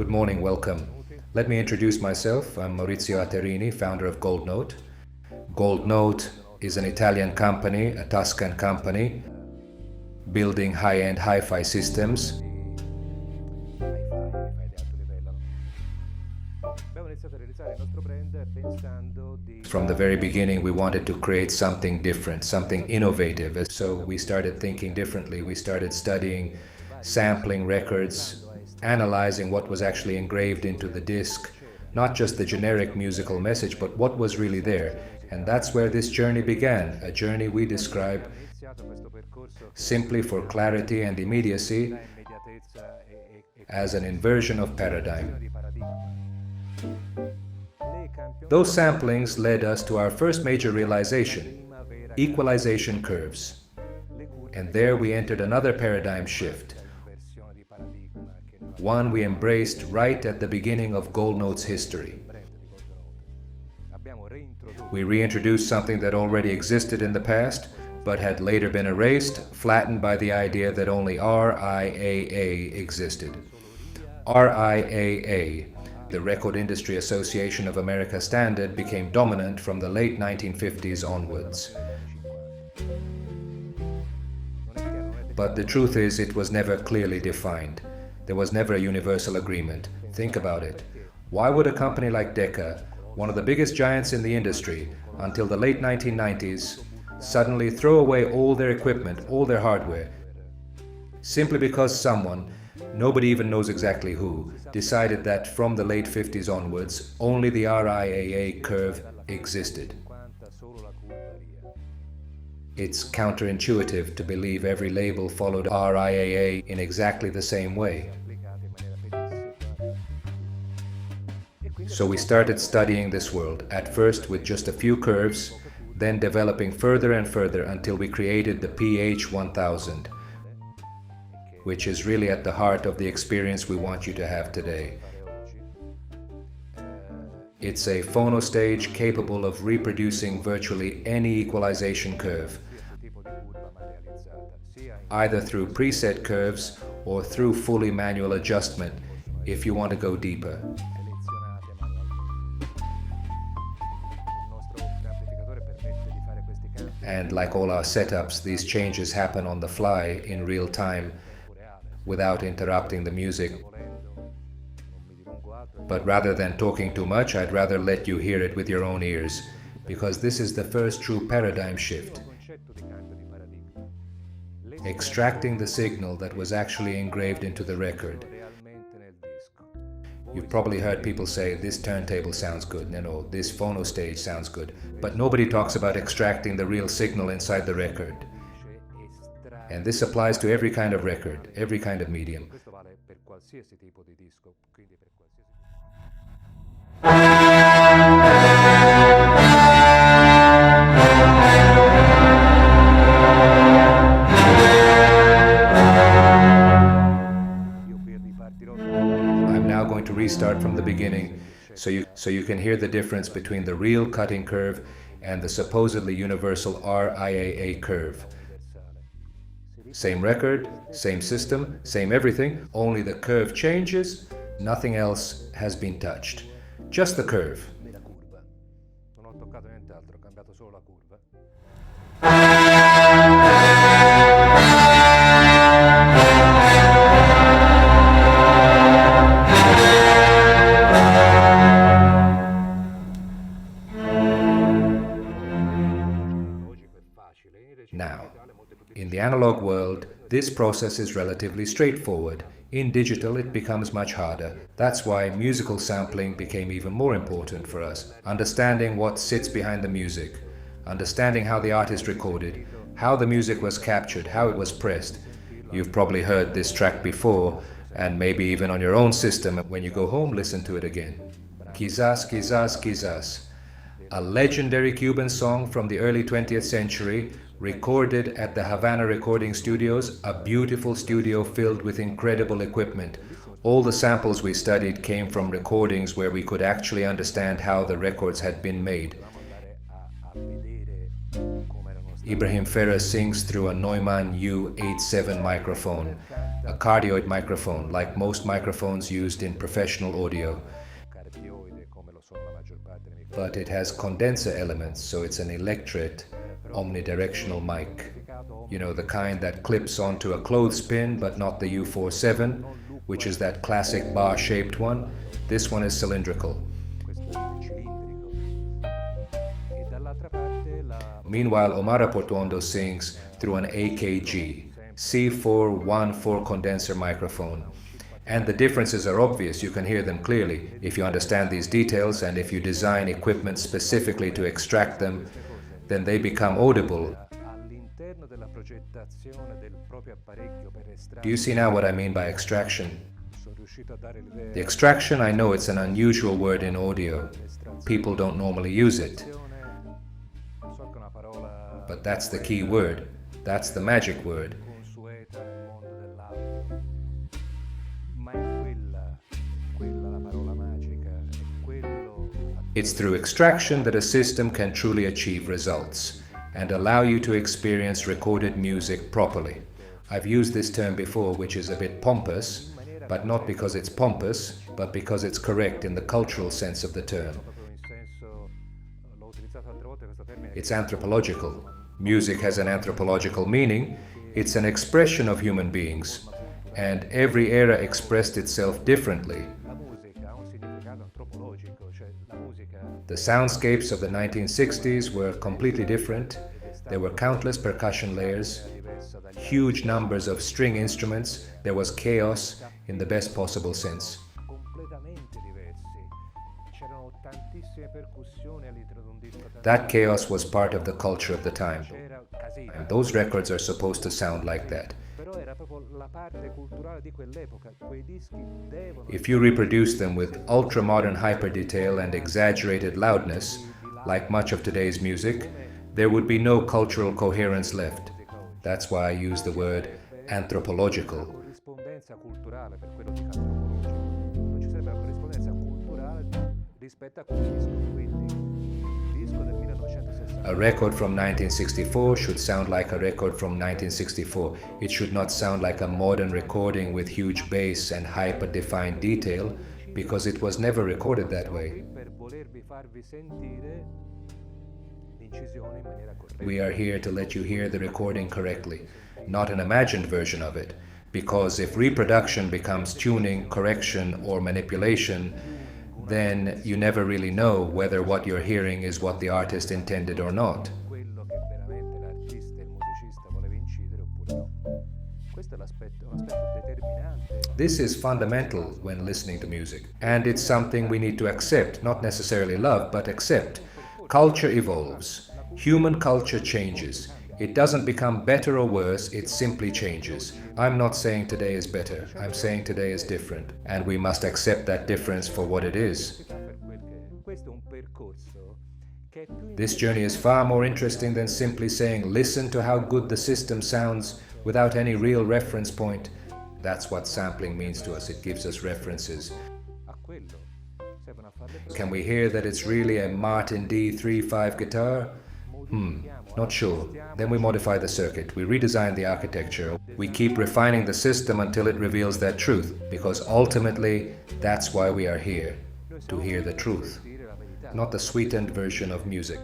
Good morning, welcome. Let me introduce myself. I'm Maurizio Atterini, founder of Gold Note. Gold Note is an Italian company, a Tuscan company, building high-end hi-fi systems. From the very beginning, we wanted to create something different, something innovative. So we started thinking differently. We started studying, sampling records, analyzing what was actually engraved into the disc, not just the generic musical message, but what was really there. And that's where this journey began, a journey we describe simply for clarity and immediacy as an inversion of paradigm. Those samplings led us to our first major realization, equalization curves. And there we entered another paradigm shift, one we embraced right at the beginning of Gold Note's history. We reintroduced something that already existed in the past, but had later been erased, flattened by the idea that only RIAA existed. RIAA, the Record Industry Association of America standard, became dominant from the late 1950s onwards. But the truth is, it was never clearly defined. There was never a universal agreement. Think about it. Why would a company like Decca, one of the biggest giants in the industry, until the late 1990s, suddenly throw away all their equipment, all their hardware, simply because someone, nobody even knows exactly who, decided that from the late 50s onwards, only the RIAA curve existed? It's counterintuitive to believe every label followed RIAA in exactly the same way. So we started studying this world, at first with just a few curves, then developing further and further until we created the PH1000, which is really at the heart of the experience we want you to have today. It's a phono stage capable of reproducing virtually any equalization curve, either through preset curves or through fully manual adjustment if you want to go deeper. And like all our setups, these changes happen on the fly in real time without interrupting the music. But rather than talking too much, I'd rather let you hear it with your own ears, because this is the first true paradigm shift. Extracting the signal that was actually engraved into the record. You've probably heard people say, this turntable sounds good, this phono stage sounds good, but nobody talks about extracting the real signal inside the record. And this applies to every kind of record, every kind of medium. I'm now going to restart from the beginning so you can hear the difference between the real cutting curve and the supposedly universal RIAA curve. Same record, same system, same everything, only the curve changes, nothing else has been touched. Just the curve. Now, in the analog world, this process is relatively straightforward. In digital, it becomes much harder. That's why musical sampling became even more important for us. Understanding what sits behind the music, understanding how the artist recorded, how the music was captured, how it was pressed. You've probably heard this track before, and maybe even on your own system. When you go home, listen to it again. Quizás, quizás, quizás. A legendary Cuban song from the early 20th century, recorded at the Havana Recording Studios, a beautiful studio filled with incredible equipment. All the samples we studied came from recordings where we could actually understand how the records had been made. Ibrahim Ferrer sings through a Neumann U87 microphone, a cardioid microphone like most microphones used in professional audio. But it has condenser elements, so it's an electret omnidirectional mic. You know, the kind that clips onto a clothespin, but not the U47, which is that classic bar-shaped one. This one is cylindrical. Meanwhile, Omar Portuondo sings through an AKG, C414 condenser microphone. And the differences are obvious, you can hear them clearly if you understand these details, and if you design equipment specifically to extract them, then they become audible. Do you see now what I mean by extraction? The extraction, I know it's an unusual word in audio. People don't normally use it. But that's the key word. That's the magic word. It's through extraction that a system can truly achieve results and allow you to experience recorded music properly. I've used this term before, which is a bit pompous, but not because it's pompous, but because it's correct in the cultural sense of the term. It's anthropological. Music has an anthropological meaning. It's an expression of human beings, and every era expressed itself differently. The soundscapes of the 1960s were completely different. There were countless percussion layers, huge numbers of string instruments. There was chaos in the best possible sense. That chaos was part of the culture of the time, and those records are supposed to sound like that. If you reproduce them with ultra-modern hyper-detail and exaggerated loudness, like much of today's music, there would be no cultural coherence left. That's why I use the word anthropological. A record from 1964 should sound like a record from 1964. It should not sound like a modern recording with huge bass and hyper-defined detail, because it was never recorded that way. We are here to let you hear the recording correctly, not an imagined version of it, because if reproduction becomes tuning, correction, or manipulation, then you never really know whether what you're hearing is what the artist intended or not. This is fundamental when listening to music, and it's something we need to accept, not necessarily love, but accept. Culture evolves. Human culture changes. It doesn't become better or worse, it simply changes. I'm not saying today is better, I'm saying today is different, and we must accept that difference for what it is. This journey is far more interesting than simply saying, listen to how good the system sounds without any real reference point. That's what sampling means to us, it gives us references. Can we hear that it's really a Martin D3-5 guitar? Not sure. Then we modify the circuit, we redesign the architecture, we keep refining the system until it reveals that truth, because ultimately that's why we are here, to hear the truth, not the sweetened version of music.